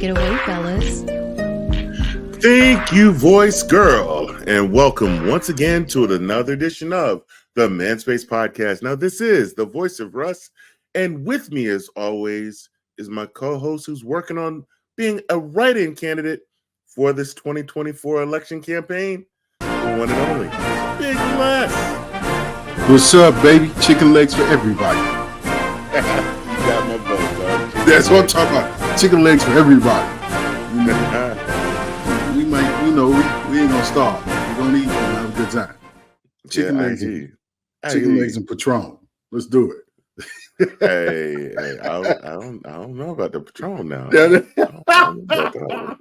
Take it away, fellas. Thank you, voice girl, and welcome once again to another edition of the Manspace Podcast. Now, this is the voice of Russ, and with me, as always, is my co-host who's working on being a write-in candidate for this 2024 election campaign, the one and only Big Les. What's up, baby? Chicken legs for everybody. You got my vote, dog. That's what I'm talking about. Chicken legs for everybody. We might, we ain't gonna starve. We're gonna eat and have a good time. Chicken legs, legs and Patron. Let's do it. Hey, I don't know about the Patron now. I don't know about that.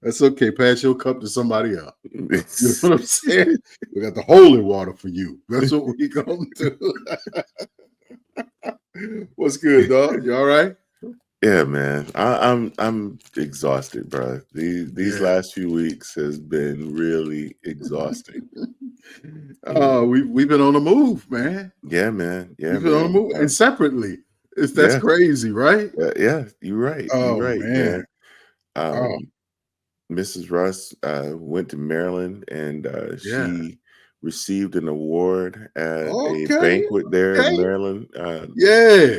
That's okay. Pass your cup to somebody else. You know what I'm saying? We got the holy water for you. That's what we gonna do. What's good, dog? You all right? Yeah, man. I'm exhausted, bro. These last few weeks has been really exhausting. We've been on the move, man. Yeah, man. Yeah, we've been on the move, and separately. That's crazy, right? Yeah, you're right. Oh, you're right, man. Mrs. Russ went to Maryland, and she received an award at a banquet there in Maryland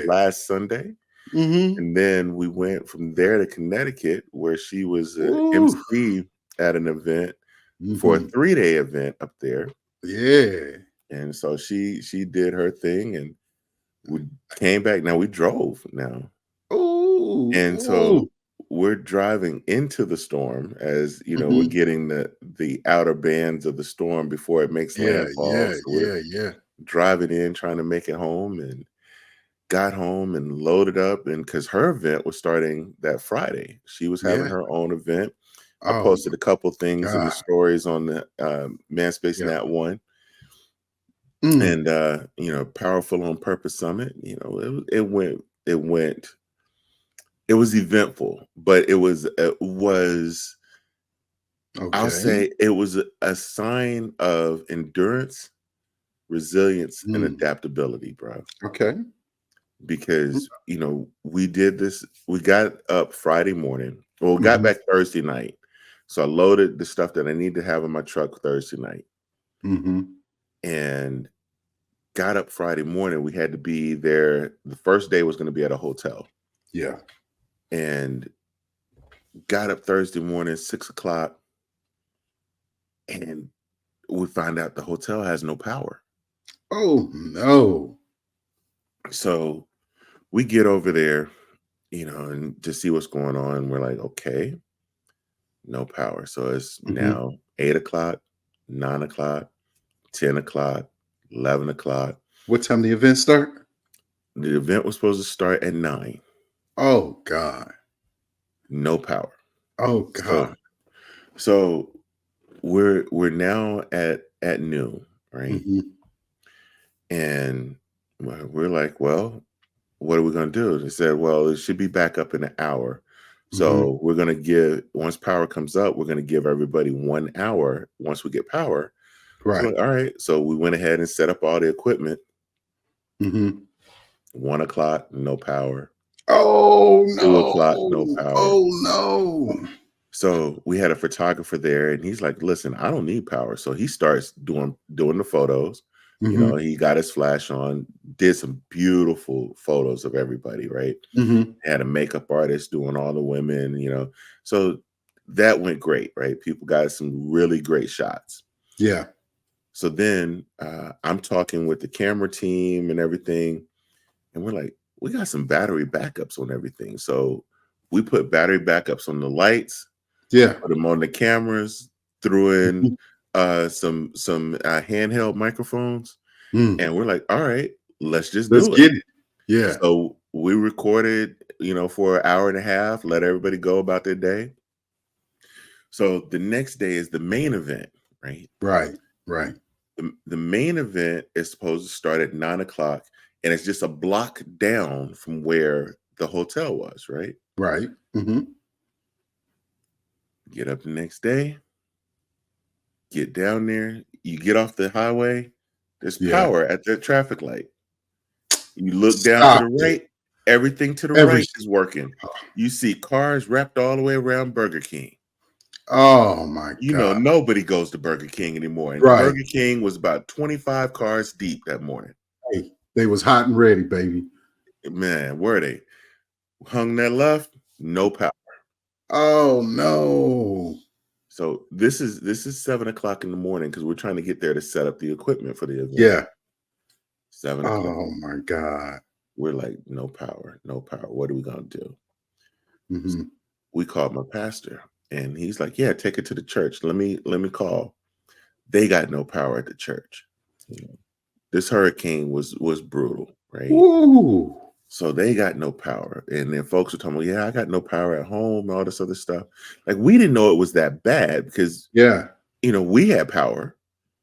last Sunday. Mm-hmm. And then we went from there to Connecticut, where she was MC at an event for a 3-day event up there. Yeah. And so she did her thing, and we came back. Now we drove now. Oh. And so we're driving into the storm, as you know, we're getting the outer bands of the storm before it makes landfall. Yeah. Driving in, trying to make it home, and got home and loaded up, and because her event was starting that Friday, she was having her own event. I posted a couple things in the stories on the Manspace Nat 1, and Powerful on Purpose Summit. It was eventful, but it was I'll say it was a sign of endurance, resilience, and adaptability, bro. Okay. Because we did this. We got up Friday morning. Well, we got back Thursday night, so I loaded the stuff that I need to have in my truck Thursday night, and got up Friday morning. We had to be there. The first day was going to be at a hotel. Yeah, and got up Thursday morning 6:00, and we find out the hotel has no power. Oh no! So we get over there, and to see what's going on. We're like, okay, no power. So it's now 8:00, 9:00, 10:00, 11:00. What time the event start? The event was supposed to start at 9. Oh God! No power. Oh God! So we're now at noon, right? And we're like, well, what are we going to do? They said, well, it should be back up in an hour. So we're going to give, once power comes up, we're going to give everybody 1 hour once we get power. Right. So, all right. So we went ahead and set up all the equipment. 1:00, no power. Oh no! 2:00, no power. Oh no! So we had a photographer there, and he's like, listen, I don't need power. So he starts doing the photos. He got his flash on, did some beautiful photos of everybody, right? Had a makeup artist doing all the women, So that went great, right? People got some really great shots. Yeah. So then I'm talking with the camera team and everything, and we're like, we got some battery backups on everything. So we put battery backups on the lights. Yeah. Put them on the cameras, threw in some handheld microphones, and we're like, all right, let's get it. Yeah. So we recorded, for an hour and a half, let everybody go about their day. So the next day is the main event, right? Right. The main event is supposed to start at 9:00, and it's just a block down from where the hotel was, right? Right. Get up the next day, get down there, you get off the highway, there's power at the traffic light. You look down to the right, Everything to the Every right is working. You see cars wrapped all the way around Burger King. Oh my God. Nobody goes to Burger King anymore. And Right. Burger King was about 25 cars deep that morning. Hey, they was hot and ready, baby. Man, were they? Hung that left, no power. Oh no. So this is 7 o'clock in the morning because we're trying to get there to set up the equipment for the event. Yeah. 7 o'clock. Oh my God. We're like, no power, no power. What are we gonna do? Mm-hmm. We called my pastor, and he's like, "Yeah, take it to the church. Let me call." They got no power at the church. This hurricane was brutal, right? Ooh. So they got no power, and then folks were telling me, "Yeah, I got no power at home," all this other stuff. Like we didn't know it was that bad because Yeah. we had power.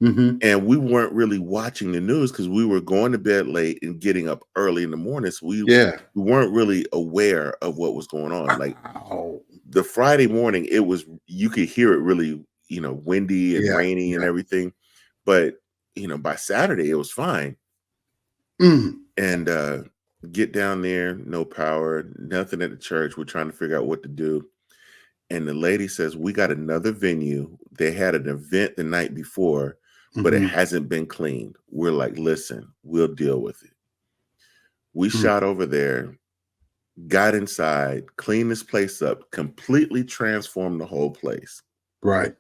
Mm-hmm. And we weren't really watching the news because we were going to bed late and getting up early in the morning. So we weren't really aware of what was going on. Like the Friday morning, you could hear it really, windy and rainy and everything. But, by Saturday, it was fine. And get down there, no power, nothing at the church. We're trying to figure out what to do. And the lady says, we got another venue. They had an event the night before, but it hasn't been cleaned. We're like, listen, we'll deal with it. We shot over there, got inside, cleaned this place up, completely transformed the whole place. Right.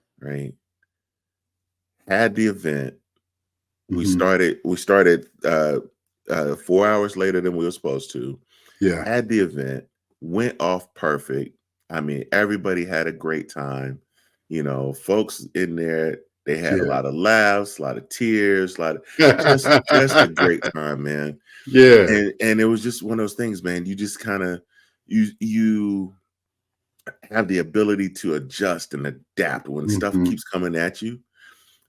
Had the event. We started 4 hours later than we were supposed to. Yeah. Had the event, went off perfect. I mean, everybody had a great time. Folks in there, they had a lot of laughs, a lot of tears, a lot of just a great time, man. Yeah. And it was just one of those things, man. You just kind of you have the ability to adjust and adapt when stuff keeps coming at you,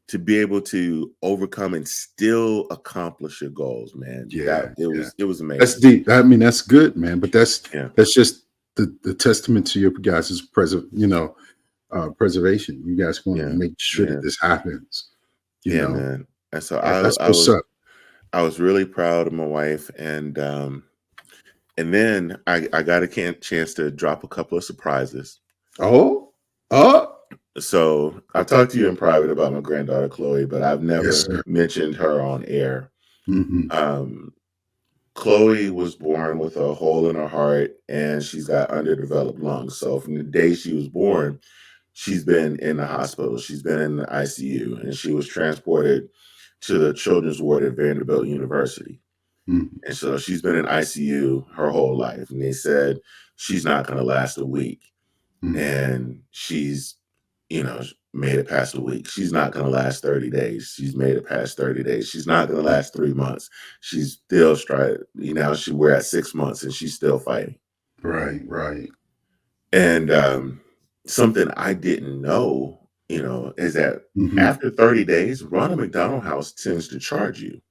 to be able to overcome and still accomplish your goals, man. Yeah. It was amazing. That's deep. I mean, that's good, man. But that's just the testament to your guys' preservation. You guys want to make sure that this happens. You know, man. And so that's what's up. I was really proud of my wife, and then I got a chance to drop a couple of surprises. So I talked to you in private about my granddaughter Chloe, but I've never mentioned her on air. Chloe was born with a hole in her heart, and she's got underdeveloped lungs. So from the day she was born, she's been in the hospital. She's been in the ICU, and she was transported to the children's ward at Vanderbilt University. And so she's been in ICU her whole life. And they said she's not going to last a week. And she's, made it past a week. She's not going to last 30 days. She's made it past 30 days. She's not going to last 3 months. She's still striving. We're at 6 months and she's still fighting. Right. And something I didn't know, is that after 30 days, Ronald McDonald House tends to charge you.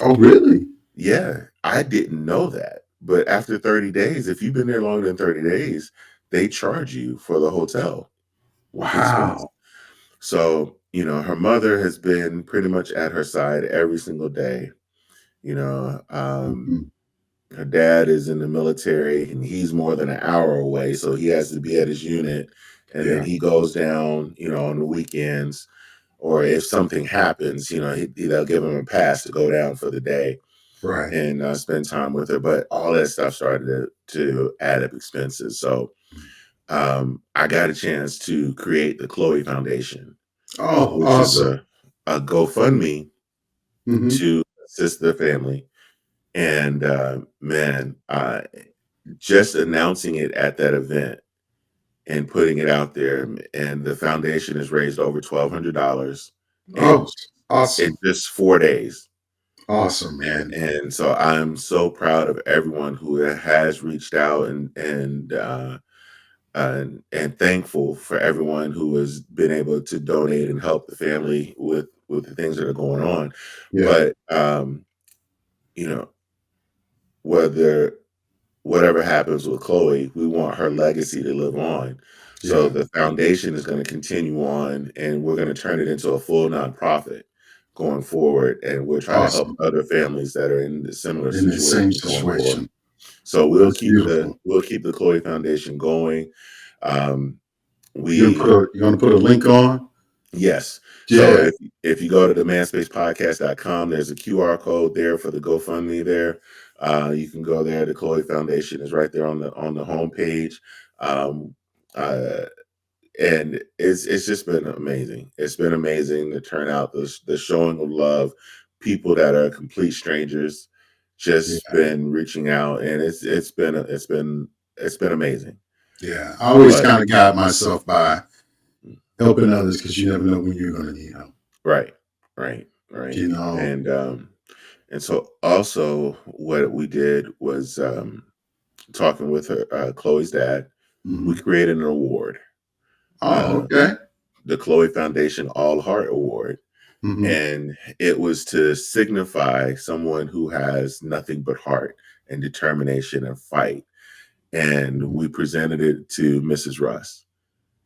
Oh, really? Yeah, I didn't know that. But after 30 days, if you've been there longer than 30 days, they charge you for the hotel. Wow. So, her mother has been pretty much at her side every single day. Her dad is in the military and he's more than an hour away. So he has to be at his unit. And then he goes down, on the weekends. Or if something happens, they'll give him a pass to go down for the day. Right. And spend time with her. But all that stuff started to add up expenses. So I got a chance to create the Chloe Foundation, which awesome. is a GoFundMe to assist the family. And man, just announcing it at that event and putting it out there, and the foundation has raised over $1,200. Awesome. In just 4 days. Awesome, man. And so I'm so proud of everyone who has reached out and thankful for everyone who has been able to donate and help the family with the things that are going on. But whatever happens with Chloe, we want her legacy to live on. So the foundation is going to continue on, and we're going to turn it into a full nonprofit going forward. And we're trying to help other families that are in the similar situation going forward. So That's beautiful. we'll keep the Chloe Foundation going. Um, we You're gonna put a link on? Yes. So Yeah. if you go to the manspacepodcast.com, there's a QR code there for the GoFundMe there. You can go there. The Chloe Foundation is right there on the homepage. Um, uh, and it's just been amazing. It's been amazing the turnout, the showing of love, people that are complete strangers just Yeah. been reaching out, and it's been amazing. Yeah. I always But kind of guide myself by helping others because you never know when you're gonna need help. right, right, right. You know. And so also what we did was talking with her, Chloe's dad, we Mhm. created an award, Oh, uh, okay. the Chloe Foundation All Heart Award. Mhm. And it was to signify someone who has nothing but heart and determination and fight. And Mhm. we presented it to Mrs. Russ.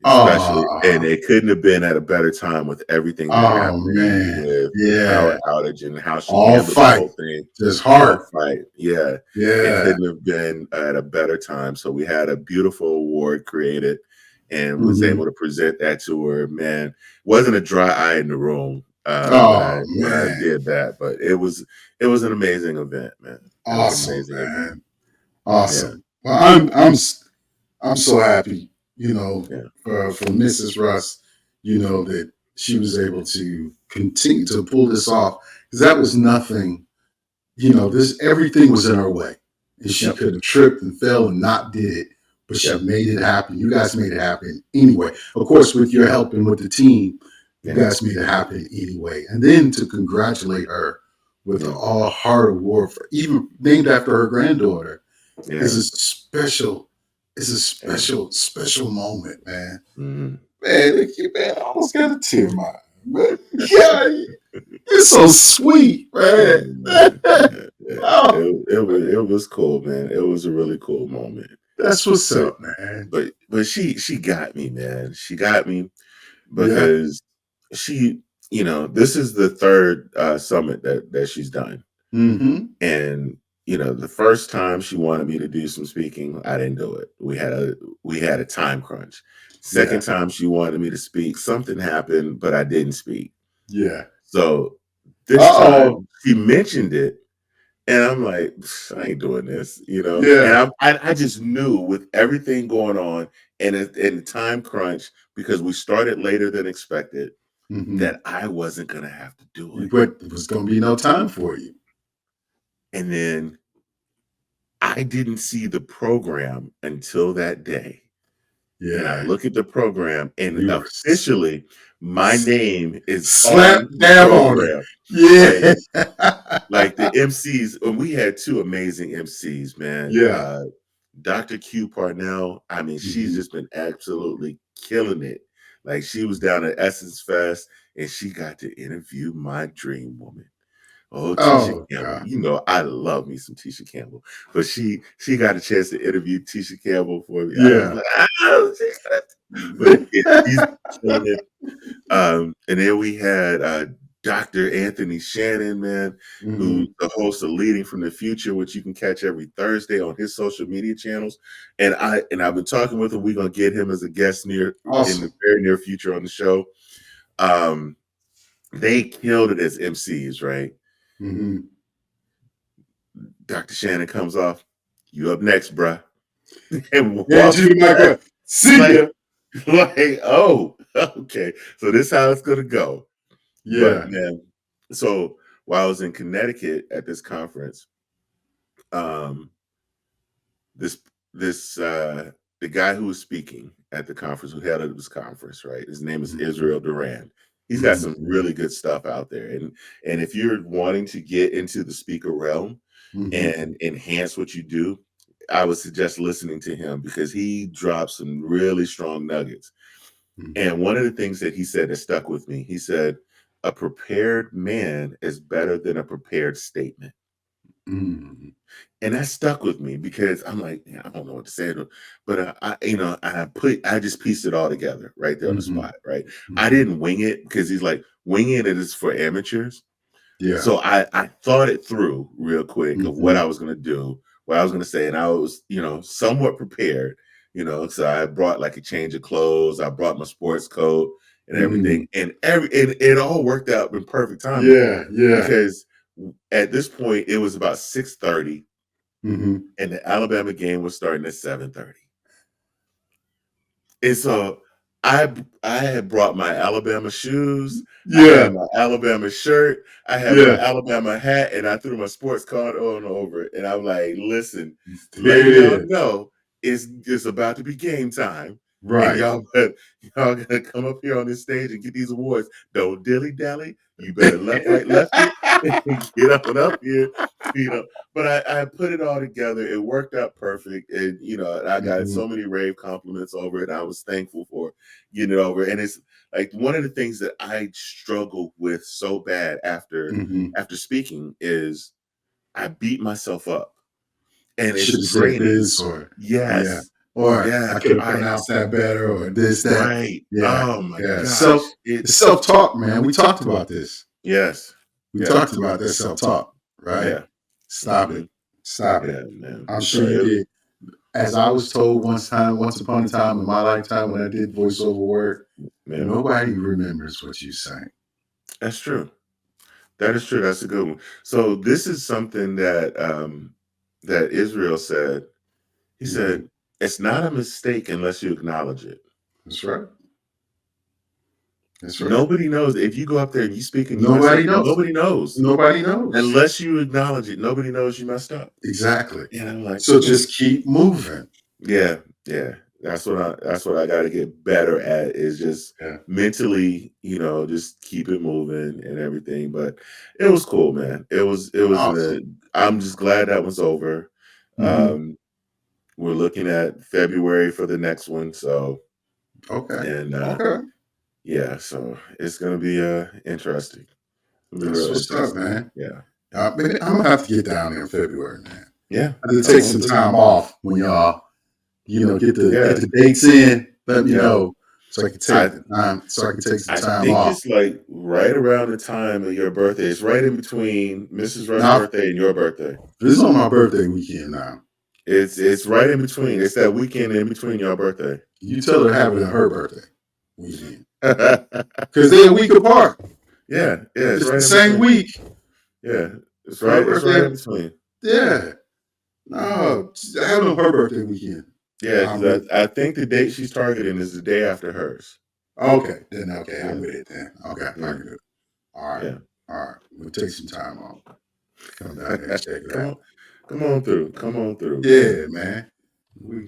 Especially, and Oh, it couldn't have been at a better time with everything that oh happened man. with the Yeah. power outage and how she All handled the fight. whole thing. Just All heart. fight. Yeah. It Yeah. couldn't have been at a better time. So we had a beautiful award created and was Mhm. able to present that to her. Man, wasn't a dry eye in the room Oh when I man. did that, but it was an amazing event, man. It was an Awesome, amazing event. man. Yeah. Awesome. Well, I'm so happy, Yeah. for Mrs. Russ, that she was able to continue to pull this off because that was nothing. This everything was in her way, and she Yep. could have tripped and fell and not did it, but she Yep. made it happen. You guys made it happen anyway. Of course, with your help and with the team, you Yeah. guys made it happen anyway. And then to congratulate her with the Yeah. All Heart Award, for even named after her granddaughter, is Yeah. a special. It's a Yeah. special moment, man. Mhm. Man, look, man, I almost got a tear in my eye, man. Yeah, it's so sweet, man. Oh man, yeah, yeah. Oh, It was cool, man. It was a really cool moment. that's what's But up, man. she got me, man. She got me Yeah. because she, this is the third summit that she's done. Mm-hmm. And the first time she wanted me to do some speaking, I didn't do it. We had a time crunch. Yeah. Second time she wanted me to speak, something happened, but I didn't speak. Yeah. So this Uh-oh. time she mentioned it, and I'm like, I ain't doing this. And Yeah. I just knew with everything going on and in the time crunch because we started later than expected Mm-hmm. that I wasn't gonna have to do it. But there was gonna be no time for you. And then I didn't see the program until that day. And I Yeah. look at the program, and You were officially, my name is slap on the dab on it. program. Like, Yeah. like the MCs, and we had two amazing MCs, man. Yeah. Dr. Q Parnell, I mean, she's Mhm. just been absolutely killing it. Like she was down at Essence Fest, and she got to interview my dream woman. Oh, Tisha Oh Campbell. God. I love me some Tisha Campbell. But she got a chance to interview Tisha Campbell for me. I was Yeah. like, but yeah, she's killing it. And then we had Dr. Anthony Shannon, man, who's Mhm. the host of Leading from the Future, which you can catch every Thursday on his social media channels. And I've been talking with him. We're gonna get him as a guest in the Awesome. very near future on the show. Um, they killed it as MCs, right? Mhm. Dr. Shannon comes off, you up next, bruh. And Yeah, to walks the mic. back See like, ya. oh, okay. So this is how it's gonna go. But Yeah. man, so while I was in Connecticut at this conference, um, this this the guy who was speaking at the conference, who headed this conference, right? His name is Mhm. Israel Duran. He's got some Mhm. really good stuff out there. And if you're wanting to get into the speaker realm Mhm. and enhance what you do, I would suggest listening to him because he drops some really strong nuggets. Mhm. And one of the things that he said that stuck with me, he said, a prepared man is better than a prepared statement. Mhm. And that stuck with me because I'm like, "Yeah, I don't know what to say, but I just pieced it all together right there on the Mhm. spot, right? I Mhm. didn't wing it because he's like, winging it is for amateurs. Yeah. So I thought it through real quick of what I Mhm. was gonna do, what I was going to say, and I was, somewhat prepared, so I brought like a change of clothes. I brought my sports coat and Mm. everything, and it all worked out in perfect timing Yeah, yeah. because at this point it was about 6:30, Hmm. and the Alabama game was starting at 7:30. And so I had brought my Alabama shoes, I Yeah, had my Alabama shirt, I had my yeah. Alabama hat, and I threw my sports card on over it. And I'm like, listen, There letting it y'all is. know it's about to be game time. And Right. y'all gonna come up here on this stage and get these awards. Don't dilly dally. You better left, right, left it, and get up here. You know, but I put it all together. It worked out perfect. And, I got Hmm. so many rave compliments over it. I was thankful for getting it over. And it's like one of the things that I struggled with so bad Hmm. after speaking is I beat myself up. And Should it's have said draining. this, or yeah, Yes. or I Yes. could have pronounced that better, or this, that. Right. Yeah, Oh my yeah. gosh. Self talk, man. We talked about this. Yes. We Yeah. talked about that self talk, right? Yeah. Stop Hmm. it. Stop it. Yeah, man. I'm So sure you did. As I was told once upon a time in my lifetime when I did voiceover work, yeah, nobody remembers what you sang. that's true. That is true. That's a good one. So this is something that Israel said. He Hmm. said, "It's not a mistake unless you acknowledge it." That's right. That's right. Nobody knows if you go up there and you speak and you mess up. Nobody knows. Nobody knows Nobody knows. unless you acknowledge it. Nobody knows you messed up. Exactly. And I'm like, So just keep moving. yeah, yeah. That's what I got to get better at is just Yeah. mentally, just keep it moving and everything. But it was cool, man. Awesome. I'm just glad that was over. Hmm. Um, we're looking at February for the next one. So, Okay. and Okay. yeah, so it's gonna be interesting. It'll be That's real what's up, interesting. man. Yeah, Maybe I'm gonna have to get down there in February, man. yeah. I had to Come take on some through. time off when y'all, get Yeah, the dates in. Let me yeah. know so I can take I the time. So I can take some I time think off. it's like right around the time of your birthday. It's right in between Mrs. Russ' Now, birthday and your birthday. this is on my birthday weekend. Now, It's right in between. It's that weekend in between your birthday. you tell her to have it on her birthday weekend Yeah, because they're a week apart. yeah. It's It's the right in same between. week. Yeah, it's Her right. It's right birthday. in between. Yeah. No, have it on her birthday weekend. Yeah, I'm with because I think the date she's targeting is the day after hers. it. Okay. Then okay, I'm Yeah, with it then. Okay, I yeah, can do it. All right. yeah. All right. We'll take some time off. Come down there and check it Come out. on, come on through. Come on through, man. Yeah, man.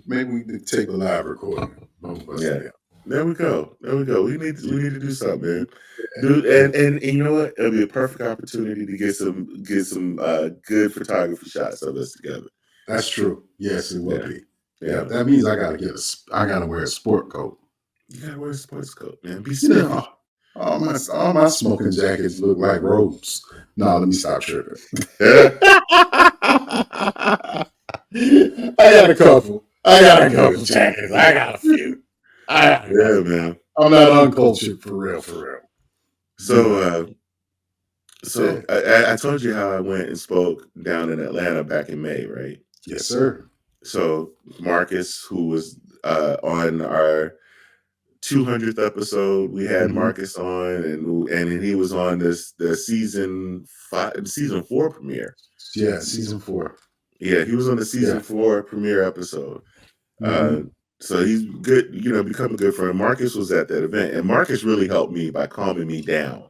Maybe we could take a live recording. Both of us Yeah. together. There we go. There we go. We need to do something, man. Yeah, Dude, yeah. and you know what? It'll be a perfect opportunity to get some good photography shots of us together. That's true. Yes, it will Yeah. be. Yeah, Yeah. that means I gotta I gotta wear a sport coat. You gotta wear a sports coat, man. Be You know, spiffy. all my smoking jackets look like robes. No, let me stop tripping. I got a couple. I got a couple jackets. I got a few. I got a Yeah, couple. man. I'm not uncultured for real, for real. You So know. Yeah. so I told you how I went and spoke down in Atlanta back in May, right? Yes, sir. So Marcus, who was on our 200th episode, we had Hmm. Marcus on, and he was on the season 4 premiere. Yeah, season 4. Yeah, he was on the Yeah. season 4 premiere episode. Hmm. Uh, so he's good, become a good friend. Marcus was at that event, and Marcus really helped me by calming me down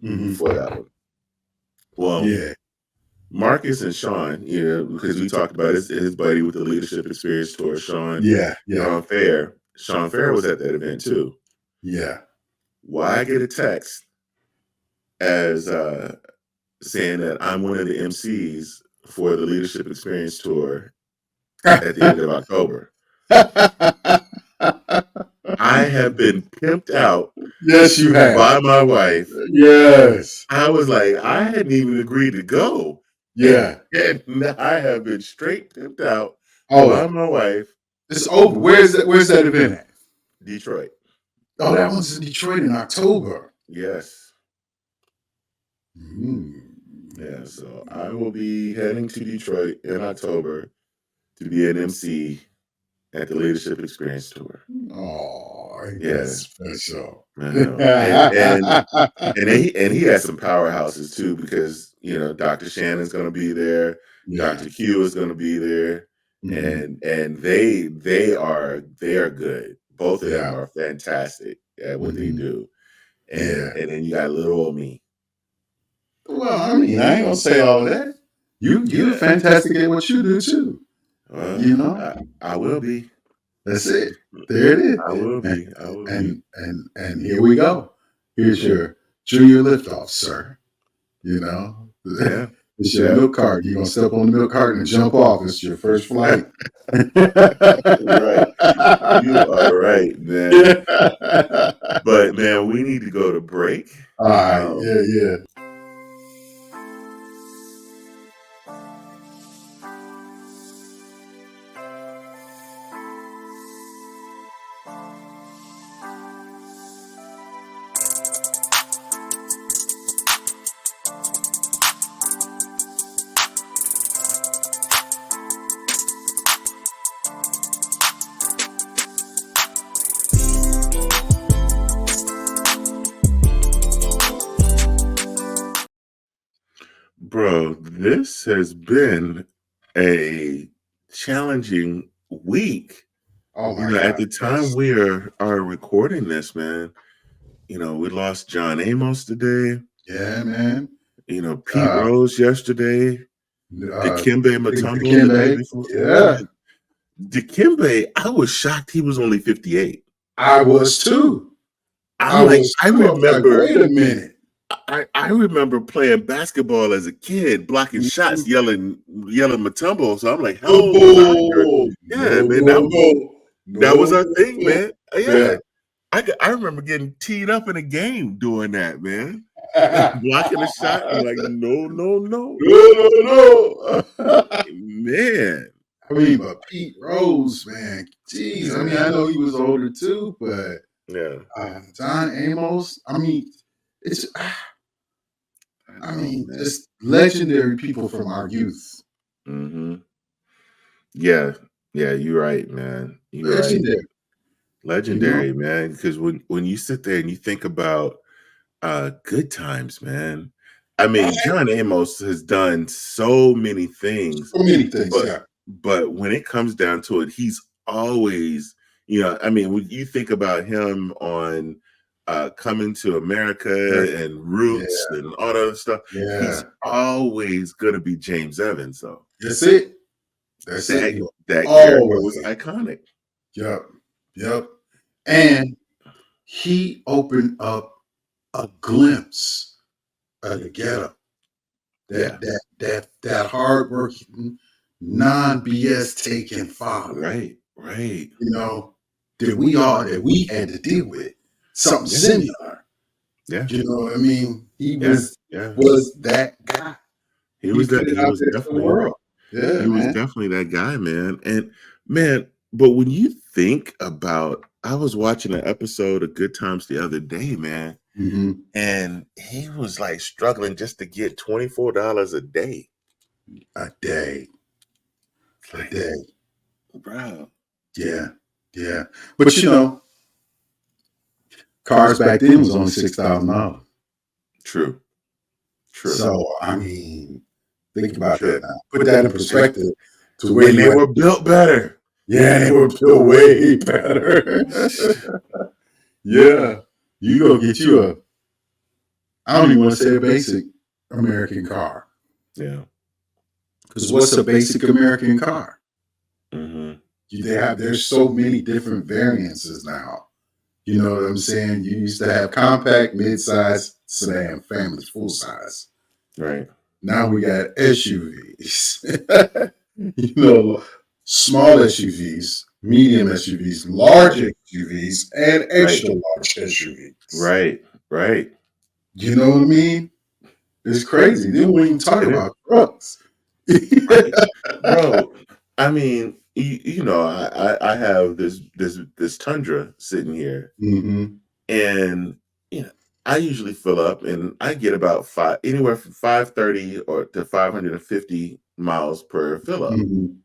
Hmm. for that one. Well, Yeah. Marcus and Sean, because we talked about his buddy with the leadership experience tour, Sean Yeah. Yeah. Sean Fair. Sean Fair was at that event too. Yeah. Why I get a text as saying that I'm one of the MCs for the leadership experience tour at the end of October. I have been pimped out Yes, you have. by my wife. Yes. I was like, I hadn't even agreed to go. Yeah. And I have been straight pimped out by Oh, my wife, it's over. Where's that event at? Detroit. Oh, that one's in Detroit in October. Yes. Mm. Yeah, so I will be heading to Detroit in October to be an MC at the Leadership Experience Tour. Oh, ain't that Yeah, special? I know. And he has some powerhouses too, because Dr. Shannon's going to be there, Yeah. Dr. Q is going to be there, Mhm. and they are good. Both of them Yeah. are fantastic at what they Mhm. do, Yeah. and then you got little old me. Well, I mean, I ain't gonna say all of that. You're Yeah, fantastic at what you do too. well, You know, I will be. that's it. There it is. I will And be. I will be. and here we go. Here's Yeah, your junior liftoff, sir. You know, yeah, it's your yeah. milk cart. You're gonna step on the milk cart and jump off. It's your first flight. Right. You are right, man. But man, we need to go to break. All right. Um, Yeah. Yeah. bro, this has been a challenging week. Oh my At God. the time Yes. we are recording this, man, we lost John Amos today. Yeah, man. Pete Uh, Rose yesterday. uh, Dikembe the Mutombo the day Kimbe. before. Yeah. Dikembe, I was shocked he was only 58. I was too. I'm I like, was I too. I was like, remember wait a minute. I remember playing basketball as a kid, blocking shots, Mhm. yelling Matumbo. So I'm like, how old was I? Boom. Yeah, No, man, no, no. that was No, our no, thing, no. man. Yeah. Yeah, I remember getting teed up in a game doing that, man. Blocking a shot and like, no, no, no, No, no, no. man. I mean, but Pete Rose, man, jeez. I mean, Yeah, I know he was older too, but yeah. John Amos. I mean, it's. I I know, mean, man. just legendary people from our youth. Hmm. Yeah, yeah. You're right, man. You're right. Legendary. You know. Legendary, man. Because when you sit there and you think about good times, man. I Oh, mean, John Amos has done so many things, so many things. but Yeah. when it comes down to it, he's always, I mean, when you think about him on Coming to Right. America and Yeah. Roots and all that other stuff, he's Yeah. always gonna be James Evans, though. That's it. That's it. That You that character was always. iconic. Yep. Yep. And he opened up a glimpse of the ghetto. Yeah. That hardworking, non BS taking father. Right. Right. You know that we had to deal with something Yeah. similar. Yeah. You know what I mean? He Yeah. Yeah. was that guy. He He was put that. it He out was there to the definitely. world. Yeah, He was man. definitely that guy, man. And man, but when you think about, I was watching an episode of Good Times the other day, man, Hmm. and he was like struggling just to get $24 a day. A day, a Like, day. bro, Yeah, yeah. But cars back then was only $6,000. true, true, So I mean, think about true. that now. Put that in perspective to where And they you at. were built better. Yeah, they were built way better. Yeah, you go get you a. I don't even want to say a basic American car Yeah. because what's a basic American car? Hmm. There's so many different variances now. You know what I'm saying? You used to have compact, mid-size, sedan, families, full size. Right. Now we got SUVs. Small SUVs, medium SUVs, large SUVs, and Right. extra large SUVs. Right. Right. You know what I mean? It's crazy. Then we even talk It is. about trucks. Right. Bro, I mean, I have this Tundra sitting here, Hmm. and you know, I usually fill up and I get about anywhere from 530 or to 550 miles per fill up. Mhm.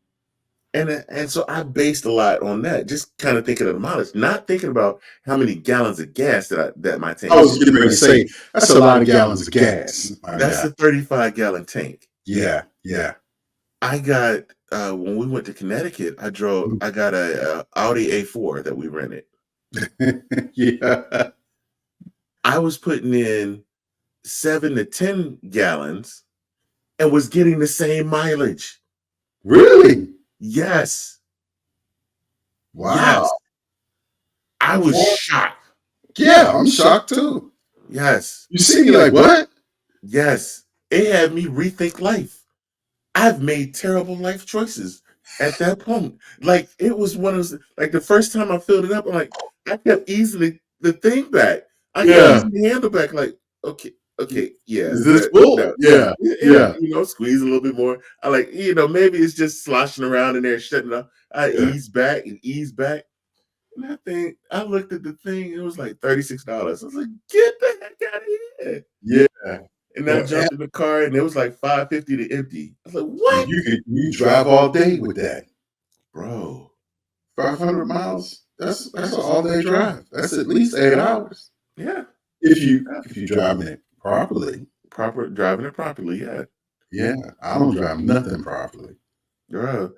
And so I based a lot on that, just kind of thinking of the mileage, not thinking about how many gallons of gas that my I tank was is. getting ready to say that's a lot of gallons of gas, my That's guy. a 35-gallon tank. Yeah, yeah. I got when we went to Connecticut, I got a Audi A4 that we rented. Yeah. I was putting in 7 to 10 gallons and was getting the same mileage. Really? Yes. Wow. Yes. I was shocked. Yeah, I'm shocked too. Yes. You see me like what? Yes. It had me rethink life. I've made terrible life choices at that point. Like it was one of those, like the first time I filled it up, I'm like, I kept easing the thing back. I kept Yeah. easing the handle back, like, okay, yeah, Is this full? no. Yeah. And Yeah. squeeze a little bit more. I like, maybe it's just sloshing around in there, shutting up. I Yeah. ease back and ease back. And that thing, I looked at the thing, it was like $36. I was like, get the heck out of here. Yeah. And I Well, jumped in the car and it was like 550 to empty. I was like, and what? you drive all day with that. Bro. 500 miles. That's an all day drive. That's at least 8 hours. Yeah. If you Yeah. if you driving it properly. Proper driving it properly, yeah. Yeah. I don't drive nothing properly. Bro.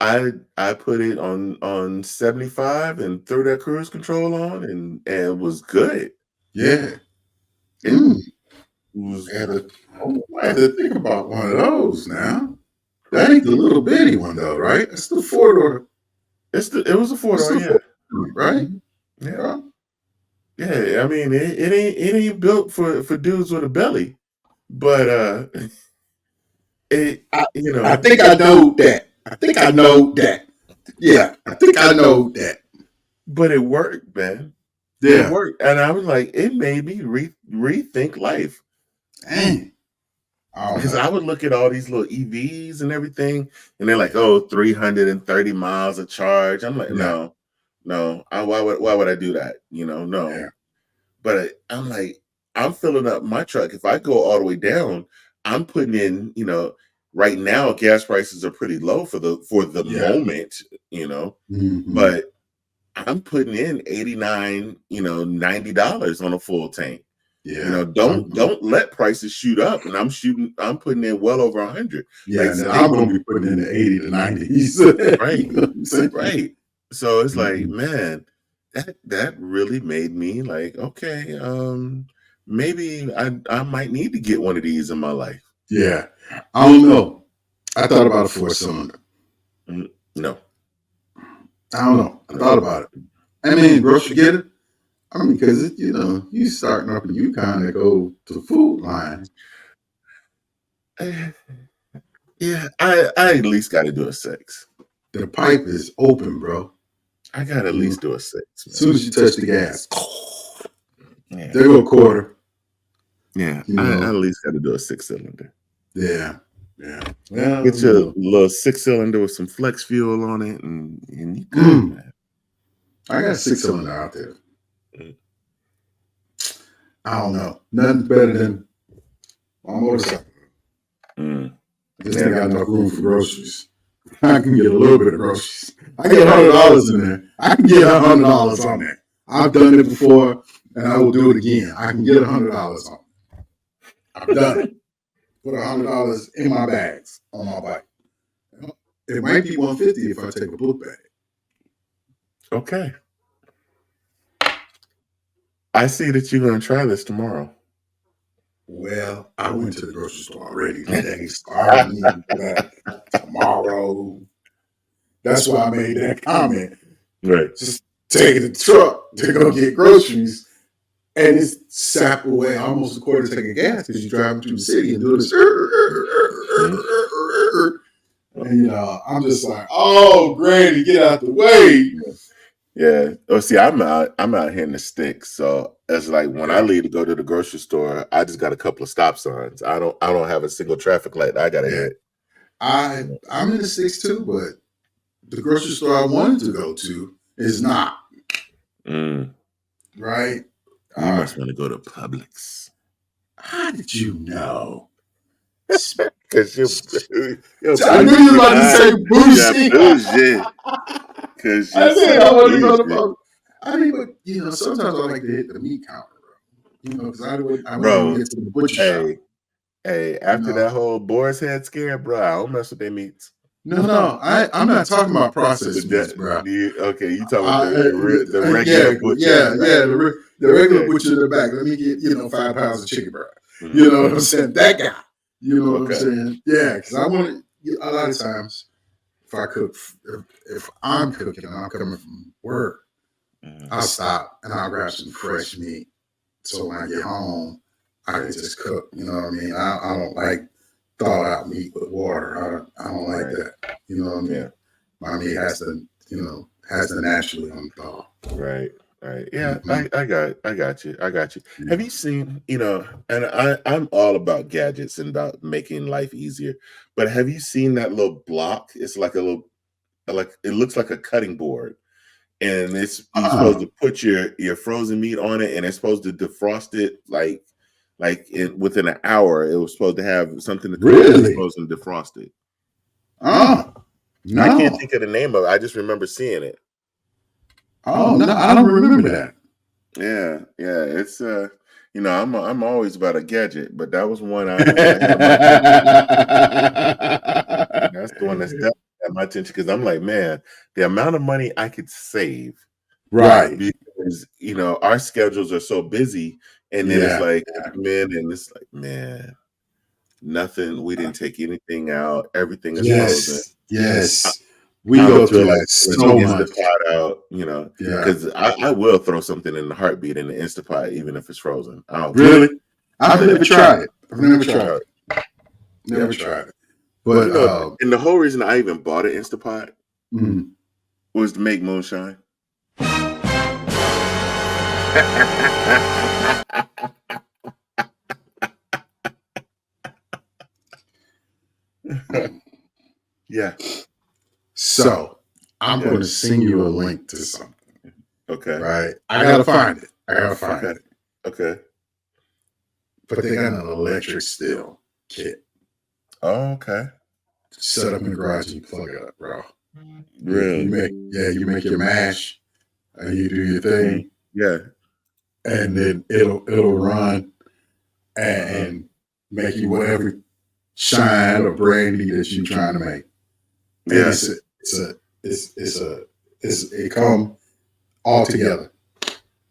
I put it on 75 and threw that cruise control on and was good. Yeah. It Mm. was I had to think about one of those now. That ain't the little bitty one though, right? That's the four door. it was a That's four-door, the yeah. four door, right? Yeah. Yeah. Yeah. I mean it ain't built for dudes with a belly. But it I, you I know, think I know that. I think I know that. Yeah, I think I know that. but it worked, man. It Yeah. worked. And I was like, it made me rethink life. Dang. I don't Because know. I would look at all these little EVs and everything, and they're like, oh, 330 miles of charge. I'm like, Yeah. no, no. Why would I do that? No. Yeah. But I'm like, I'm filling up my truck. If I go all the way down, I'm putting in, right now gas prices are pretty low for the Yeah. moment, Hmm. but I'm putting in 89, $90 on a full tank. Yeah. Don't let prices shoot up. And I'm putting in well over 100. Yeah. Like And then I'm stay gonna be putting in the 80 to 90s. You right, know what I'm saying? right. So it's like, Mhm. man, that really made me like, okay, maybe I might need to get one of these in my life. Yeah. I don't know. I thought about a four cylinder. No, I don't know. I no. thought about it. I mean, grocery getter. I mean, because you starting up and you kind of go to food line. Yeah, I at least got to do a six. The pipe is open, bro. I got to at You know, least do a six, as soon man. as you touch the gas, Yeah, there go a quarter. yeah. You I know, at least got to do a six-cylinder. yeah, yeah. Well, Get your little six-cylinder with some flex fuel on it, and you good, mm, man. I got a six cylinder out there. Mm. I don't know. Nothing's better than my motorcycle. Mm. This thing Yeah. got enough room for groceries. I can get a little bit of groceries. I get $100 in there. I can get $100 on there. I've done it before, and I will do it again. I can get $100 on. I've done it. Put $100 in my bags on my bike. It might be 150 if I take a book bag. Okay. I see that you're going to try this tomorrow. Well, I went to the grocery store already today, so I don't need that tomorrow. That's why I made that comment. Right. Just taking the truck to go get groceries, and it's sap away almost a quarter tank of gas because you're driving through the city and doing this. Mhm. And I'm just like, oh, Granny, get out the way. Yeah. Oh, see, I'm out here in the sticks. So it's like when I Yeah, leave to go to the grocery store, I just got a couple of stop signs. I don't have a single traffic light I gotta yeah. hit. I'm in the sticks too, but the grocery store I wanted to go to is not Mm. right. You must want to go to Publix. How did you know? Because you're I knew you were about to say bougie. bougie. Because I you're think so I want to go to bougie. Publix. I mean, but sometimes I like to hit the meat counter, because I wouldn't Bro, get to the butcher shop. Hey, after that whole boar's head scare, bro, I don't mess with their meats. No, I'm not talking about processed meats, bro. Okay, you talking about the regular butcher. The regular butcher in the back. Let me get 5 pounds of chicken, bro. Mm-hmm. You know what I'm saying? That guy. You know what I'm Okay. saying? Yeah, because I want to. A lot of times, if I'm cooking and I'm coming from work, I'll stop and I'll grab some fresh meat. So when I get home, I can just cook. You know what I mean? I don't like thawed out meat with water. I don't like that. You know what I mean? Yeah. My meat has to naturally unthaw. Right. Yeah, I got you. Yeah. Have you seen, and I'm all about gadgets and about making life easier, but have you seen that little block? It's like it looks like a cutting board. And you're supposed to put your frozen meat on it, and it's supposed to defrost it within an hour. It was supposed to have something to really frozen defrost it. No. I can't think of the name of it. I just remember seeing it. Oh no, I don't remember that. Yeah. It's I'm always about a gadget, but that was one I that's the one that's definitely got my attention because I'm like, man, the amount of money I could save. Right. Because our schedules are so busy, and then it's like men, and it's like, man, nothing. We didn't take anything out. Everything is frozen. Yes. We go through like so much. Instapot out, because I will throw something in the heartbeat in the Instapot, even if it's frozen. Really? I've never tried it. Never tried it. But and the whole reason I even bought an Instapot was to make moonshine. Yeah. So I'm going to send you a link to something. Okay. Right. I gotta find it. Okay. But they got an electric still kit. Oh, okay. Set up in the garage and you plug it up, bro. Really? You make your mash and you do your thing. Yeah. And then it'll run and make you whatever shine or brandy that you're trying to make. And it come all together.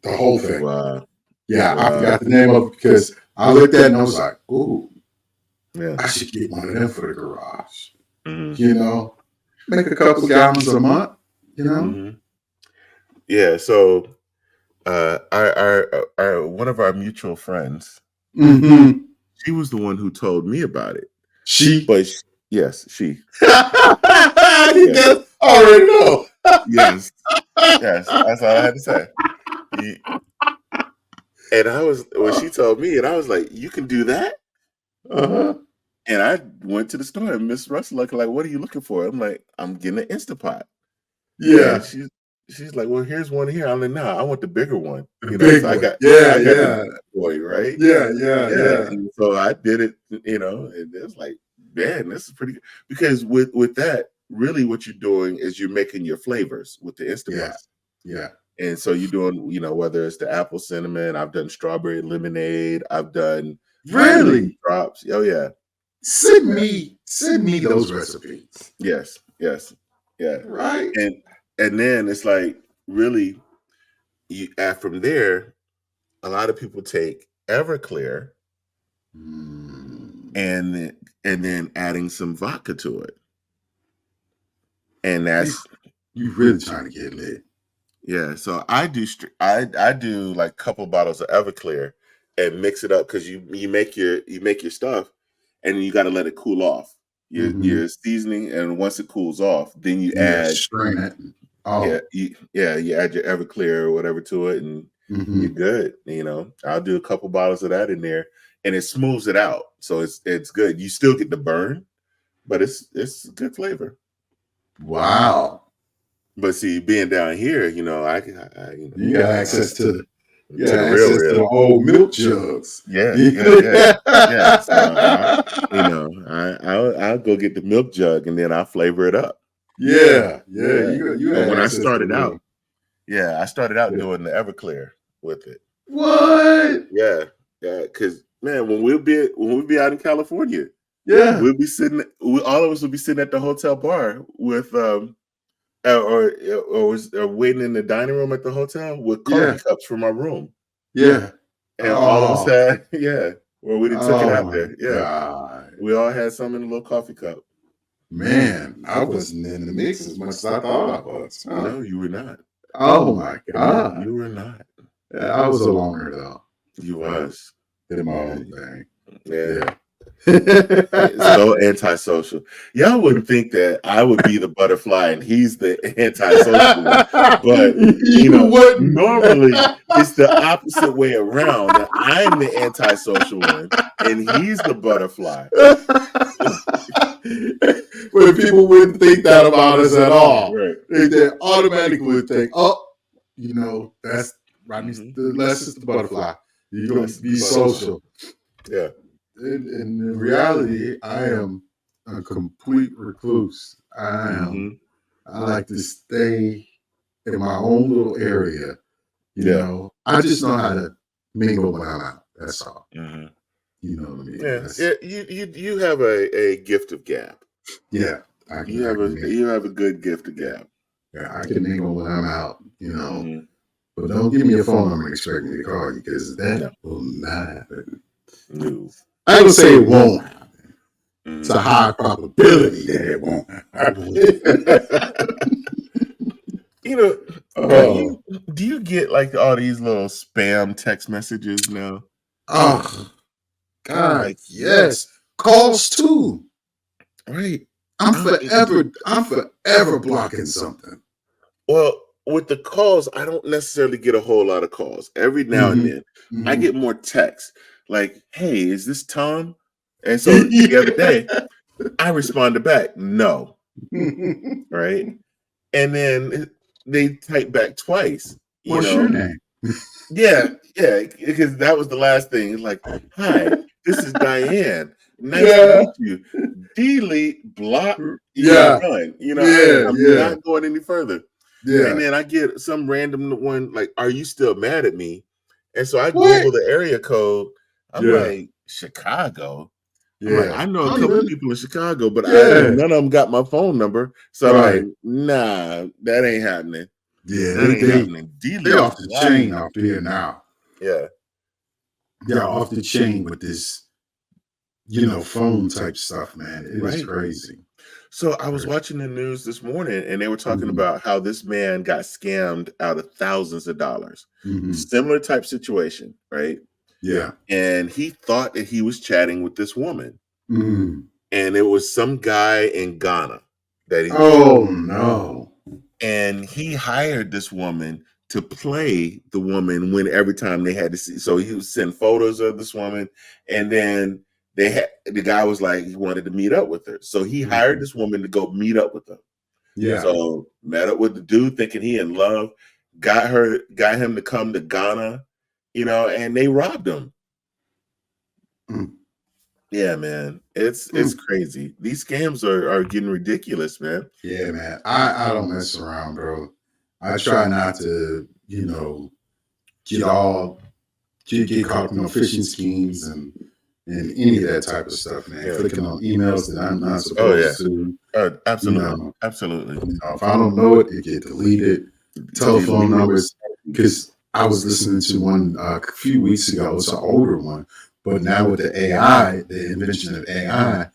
The whole thing. Wow. Yeah, I forgot the name of it because I looked at it and I was like, ooh, I should get one of them for the garage. Make a couple gallons a month, Yeah, so our one of our mutual friends, she was the one who told me about it. Yes, she. You guys already know. Yes, that's all I had to say. And when she told me, and I was like, "You can do that?" And I went to the store, and Miss Russ like, "What are you looking for?" I'm like, "I'm getting an Instapot." Yeah. And she's like, "Well, here's one here." I'm like, "Nah, I want the bigger one." The big one. I got the boy, right? Yeah. And so I did it, and it's like, man, this is pretty good. Because with that, really what you're doing is you're making your flavors with the Instapot. Yeah. And so you're doing, whether it's the apple cinnamon, I've done strawberry lemonade, I've done really drops. Oh yeah. Send me those recipes. Yes. Yeah. Right. And then it's like, really, from there, a lot of people take Everclear and then adding some vodka to it. And that's you really trying to get lit. Yeah, so I do like a couple bottles of Everclear and mix it up because you make your stuff and you got to let it cool off. Your seasoning, and once it cools off, then you add strain it. You add your Everclear or whatever to it, and you're good. I'll do a couple bottles of that in there, and it smooths it out, so it's good. You still get the burn, but it's good flavor. Wow. But see, being down here, you got access to You to got the real, access to the real. old milk jugs. Yeah, Yeah, yeah. So I'll go get the milk jug and then I'll flavor it up. yeah. Yeah. You But had when I access to started the out, I started out yeah. doing the Everclear with it. What? Yeah, yeah. Because man, when we'll be out in California, Yeah, we'll be sitting. All of us will be sitting at the hotel bar with or waiting in the dining room at the hotel with coffee yeah, cups from our room, yeah. and all of us Oh, had well, we didn't took it oh out my there. Yeah, God. we all had some in a little coffee cup. Man, I wasn't in the mix as much as I thought I was. Huh? No, you were not. Oh my God. You were not. Yeah, I was a loner though. You I was. did my Yeah, own thing. yeah. Yeah. So antisocial. Y'all wouldn't think that I would be the butterfly and he's the antisocial one, but You wouldn't. normally it's the opposite way around. That I'm the antisocial one and he's the butterfly. But people wouldn't think that about us at all. Right. They automatically would think, oh, that's Mhm. less is the butterfly. You're going That's to the be butterfly. social. Yeah. In reality, I am a complete recluse. Hmm. I like to stay in my own little area. Yeah. I just know how to mingle when I'm out. That's all. Hmm. You know what I mean? Yeah. Yeah. You have a gift of gab. Yeah. You I have can mingle. a good gift of gab. Yeah, I can mingle when I'm out. Hmm. But don't give me a phone number and expect me to call you because that No. will not happen. No. I don't say it won't happen. Mhm. It's a high probability that it won't happen. Oh, Do you get like all these little spam text messages now? oh, God, Like, yes. Calls too. right. I'm I'm forever blocking something. well, with the calls, I don't necessarily get a whole lot of calls. Every now and Mm-hmm. then, I Mm-hmm. get more texts like, "Hey, is this Tom?" And so the other day, I responded back, "No," right? And then they type back twice, you What's your know? name? Yeah, yeah, because that was the last thing. It's like, "Hi, this is Diane. Nice to Yeah. meet you." Delete, block, Yeah. run. Yeah. I'm Yeah. not going any further. And Yeah. then I get some random one like, "Are you still mad at me?" And so I What? Google the area code. I'm Yeah. like, "Chicago?" I'm like, Yeah. "I know I a don't couple even. people in Chicago, but Yeah. none of them got my phone number." So I'm like, Right. "Nah, that ain't happening. Yeah. That ain't happening." They Delete, off the block. chain off there now. Yeah, They're off the chain with this, phone type stuff, man. It is right. crazy. So I was watching the news this morning and they were talking Mm-hmm. about how this man got scammed out of thousands of dollars. Mm-hmm. Similar type situation, right? Yeah. And he thought that he was chatting with this woman. Mm. And it was some guy in Ghana that he was Oh no. and he hired this woman to play the woman when every time they had to see. So he would send photos of this woman, and then the guy was like he wanted to meet up with her, so he hired Mhm. this woman to go meet up with him. Yeah. So met up with the dude, thinking he in love, got him to come to Ghana, and they robbed him. Mm. Yeah, man, it's Mm. crazy. These scams are getting ridiculous, man. Yeah, man. I don't mess around, bro. I try not to, get all get caught up in phishing schemes and any of that type of stuff, man. Yeah. Clicking on emails that I'm not Oh yeah. supposed to. Absolutely, Know, absolutely. if I don't know it, it get deleted. Telephone Delete it. numbers, because I was listening to one a few weeks ago. It's an older one, but now with the AI, the invention of AI,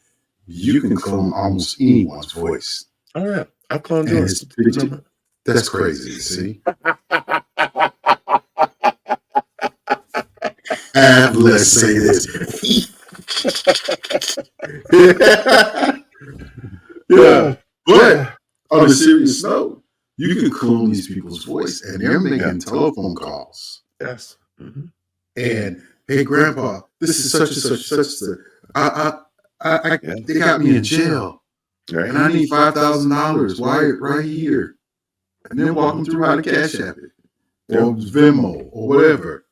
you can clone almost anyone's voice, Oh yeah, I've cloned and yours. it's pretty. That's crazy. See, and let's say this. Yeah, but on a serious note, you can clone these people's voice, and they're making telephone calls. Yes. Mhm. And hey, Grandpa, this is such and such. Yeah. They got me in jail, Right. and I need $5,000. Why right here? And then walk them through how to Cash App it, Yeah. or Venmo, or whatever.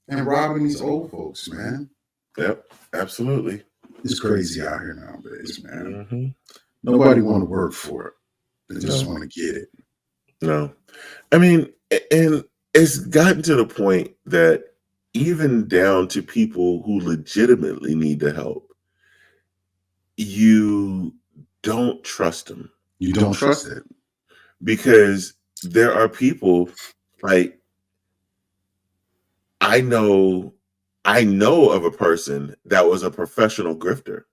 and robbing these old folks, man. Yep, absolutely. It's crazy out here nowadays, man. Mm-hmm. Nobody want to work for it. They just No. want to get it. No. I mean, and it's gotten to the point that even down to people who legitimately need the help, you don't trust them You don't trust it. because there are people like I know of a person that was a professional grifter.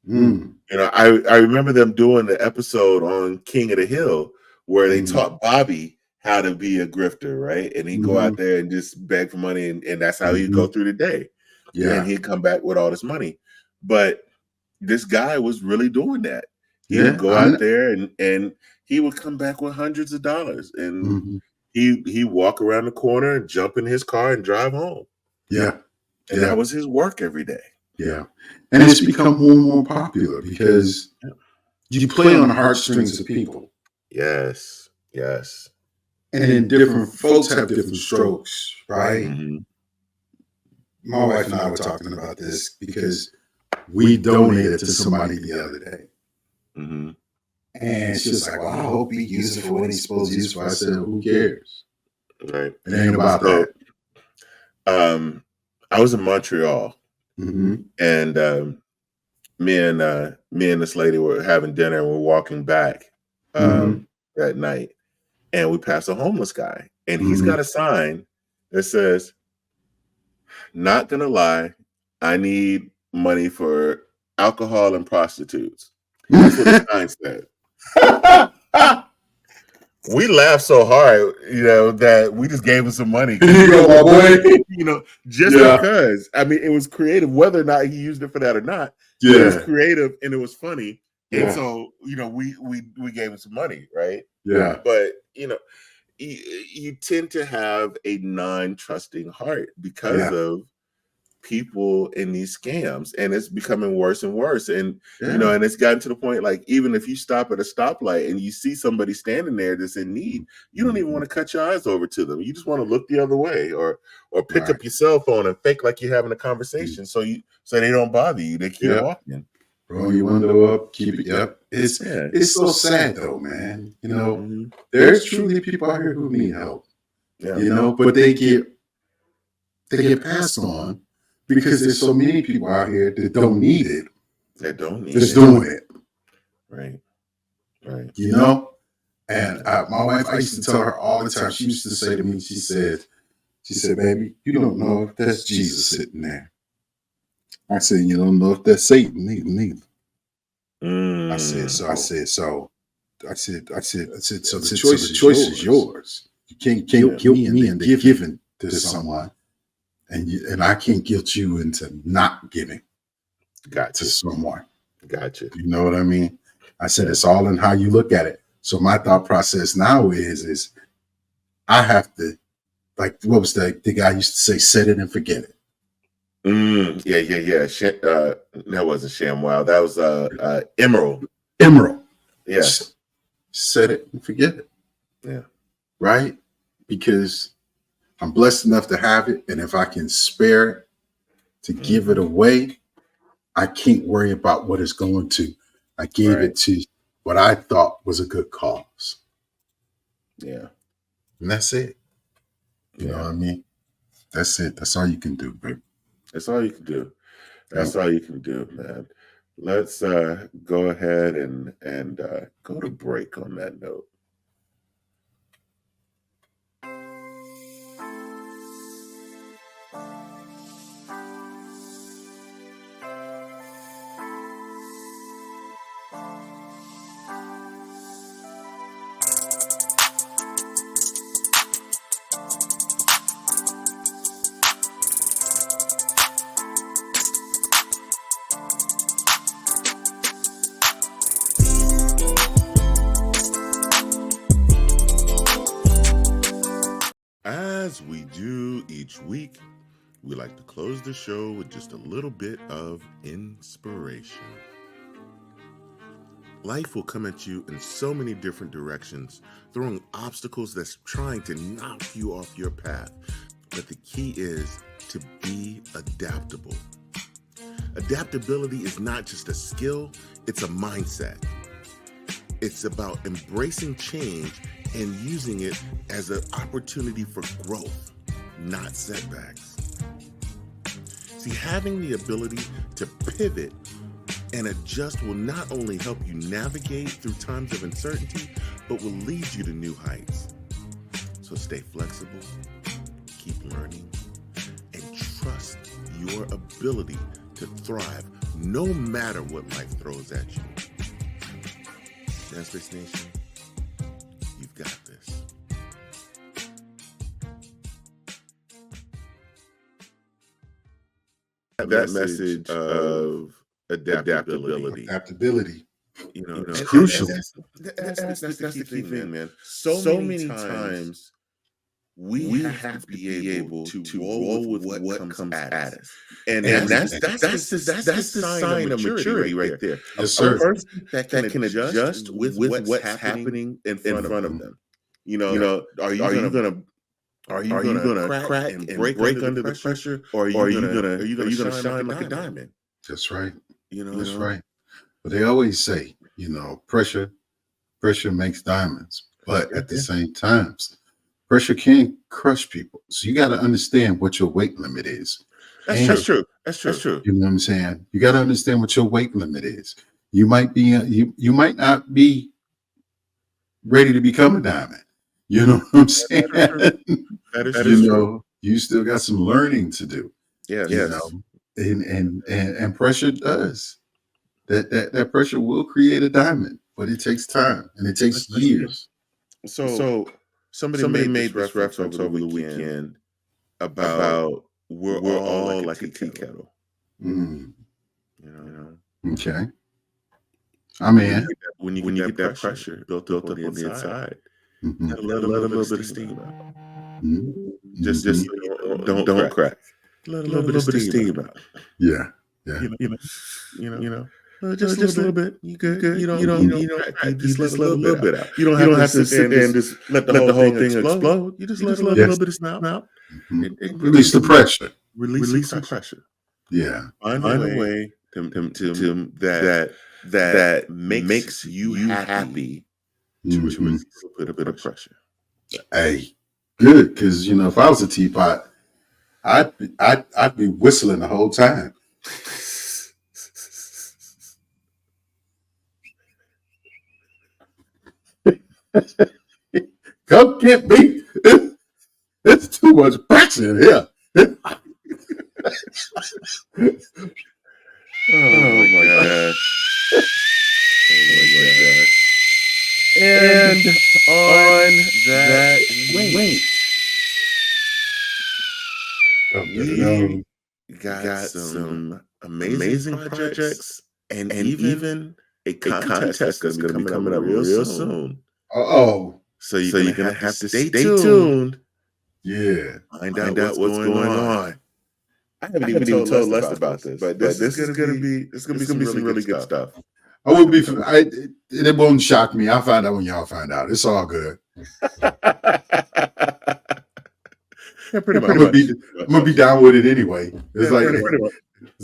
Mm. You know, I remember them doing the episode on King of the Hill where they Mhm. taught Bobby how to be a grifter, right? And he'd go out there and just beg for money, and that's how he'd go through the day. Yeah. And he'd come back with all this money. But this guy was really doing that. He would go out there and he would come back with hundreds of dollars. And he'd walk around the corner and jump in his car and drive home. Yeah. And that was his work every day. Yeah. And it's become more and more popular because you play on the heartstrings of people. Yes. Yes. And then different folks have different strokes, right? Mm-hmm. My wife and I were talking about this because we donated to somebody the other day. Mm-hmm. And she's like, well, I hope he uses it for what he's supposed to use it for. I said, who cares? Right. It ain't about that. I was in Montreal, Mm-hmm. and me and this lady were having dinner, and we're walking back that night, and we passed a homeless guy, and he's got a sign that says, "Not gonna lie, I need money for alcohol and prostitutes." That's what the sign said. We laughed so hard, that we just gave him some money. Here you go, my boy. Just because. I mean, it was creative, whether or not he used it for that or not. It was creative and it was funny. And so, we gave him some money, right? Yeah. But you tend to have a non-trusting heart because of people in these scams, and it's becoming worse and worse. And and it's gotten to the point, like, even if you stop at a stoplight and you see somebody standing there that's in need, you don't even want to cut your eyes over to them. You just want to look the other way, or pick up your cell phone and fake like you're having a conversation, so they don't bother you. They keep walking. Roll your window up, keep it up. It's so sad though, man. There's truly people out here who need help. But they get passed on because there's so many people out here that don't need it. That don't need just doing it. Right. And my wife, I used to tell her all the time. She used to say to me, she said, baby, you don't know if that's Jesus sitting there. I said, you don't know if that's Satan neither. I said, so the choice is yours. You can't guilt me into giving to someone, and I can't guilt you into not giving to someone. Gotcha. You know what I mean? I said, it's all in how you look at it. So my thought process now is I have to, like, what was the guy used to say, set it and forget it. Yeah. That wasn't ShamWow. That was Emerald. Yes. Set it and forget it. Yeah. Right? Because I'm blessed enough to have it, and if I can spare it to give it away, I can't worry about what it's going to. I gave it to what I thought was a good cause. Yeah. And that's it. You know what I mean? That's it. That's all you can do, baby. That's all you can do. That's all you can do, man. Let's go ahead and go to break on that note. As we do each week, we like to close the show with just a little bit of inspiration. Life will come at you in so many different directions, throwing obstacles that's trying to knock you off your path. But the key is to be adaptable. Adaptability is not just a skill, it's a mindset. It's about embracing change and using it as an opportunity for growth, not setbacks. See, having the ability to pivot and adjust will not only help you navigate through times of uncertainty, but will lead you to new heights. So stay flexible, keep learning, and trust your ability to thrive no matter what life throws at you. Manspace Nation, you've got this. That message of adaptability. It's crucial. That's the key thing, man. So many times we have to be able to roll with what comes at us. And that's the sign of maturity right there. Yes, sir. A person that can adjust with what's happening in front of them. Are you gonna crack and break under the pressure, or are you gonna shine like a diamond? That's right. That's That's right. But they always say, pressure makes diamonds. But at the same time, pressure can crush people. So you got to understand what your weight limit is. That's true. You know what I'm saying? You got to understand what your weight limit is. You might be you might not be ready to become a diamond. You know what I'm saying? That is true. You still got some learning to do. Yes. And pressure does. That pressure will create a diamond, but it takes time and it takes years. So somebody made this reference over the weekend about we're all like a tea kettle. Okay. I mean, when you get that pressure built up on the inside, let a little bit of steam out. Just don't crack. Let a little bit of steam out. Yeah. Just a little bit. You good? You don't just let a little bit out. You don't have to sit there and just let the whole thing explode. You just let a little bit of steam out. Release the pressure. Release some pressure. Yeah. Find a way to that makes you happy to release a bit of pressure. Hey, good, because if I was a teapot, I'd be whistling the whole time. Come get me. It's too much pressure in here. Oh my gosh. And on that weight, we got some amazing projects and even a contest that's going to be coming up real soon. So you're going to have to stay tuned. Yeah. Find out what's going on. I haven't even told Les about this, but this is going to be some really good stuff. I would be. It won't shock me. I'll find out when y'all find out. It's all good. Yeah, pretty much. I'm gonna be down with it anyway. It's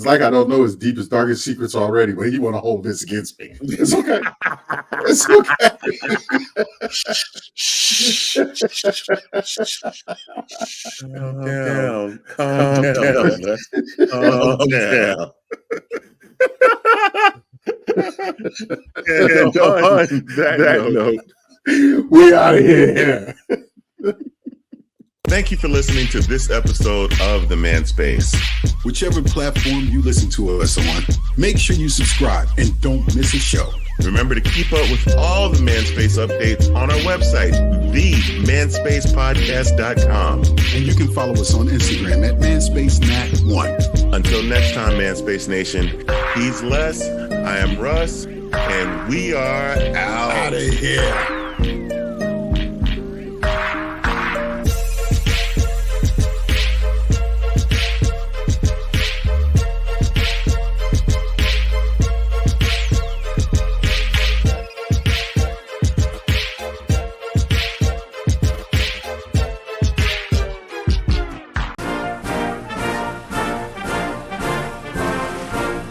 like I don't know his deepest, darkest secrets already, but he want to hold this against me. It's okay. It's okay. Calm down. And on that note, we out of here. Thank you for listening to this episode of The Man Space. Whichever platform you listen to us on, make sure you subscribe and don't miss a show. Remember to keep up with all the Man Space updates on our website, themanspacepodcast.com. And you can follow us on Instagram at manspacenat1. Until next time, Man Space Nation, he's Les, I am Russ, and we are out of here.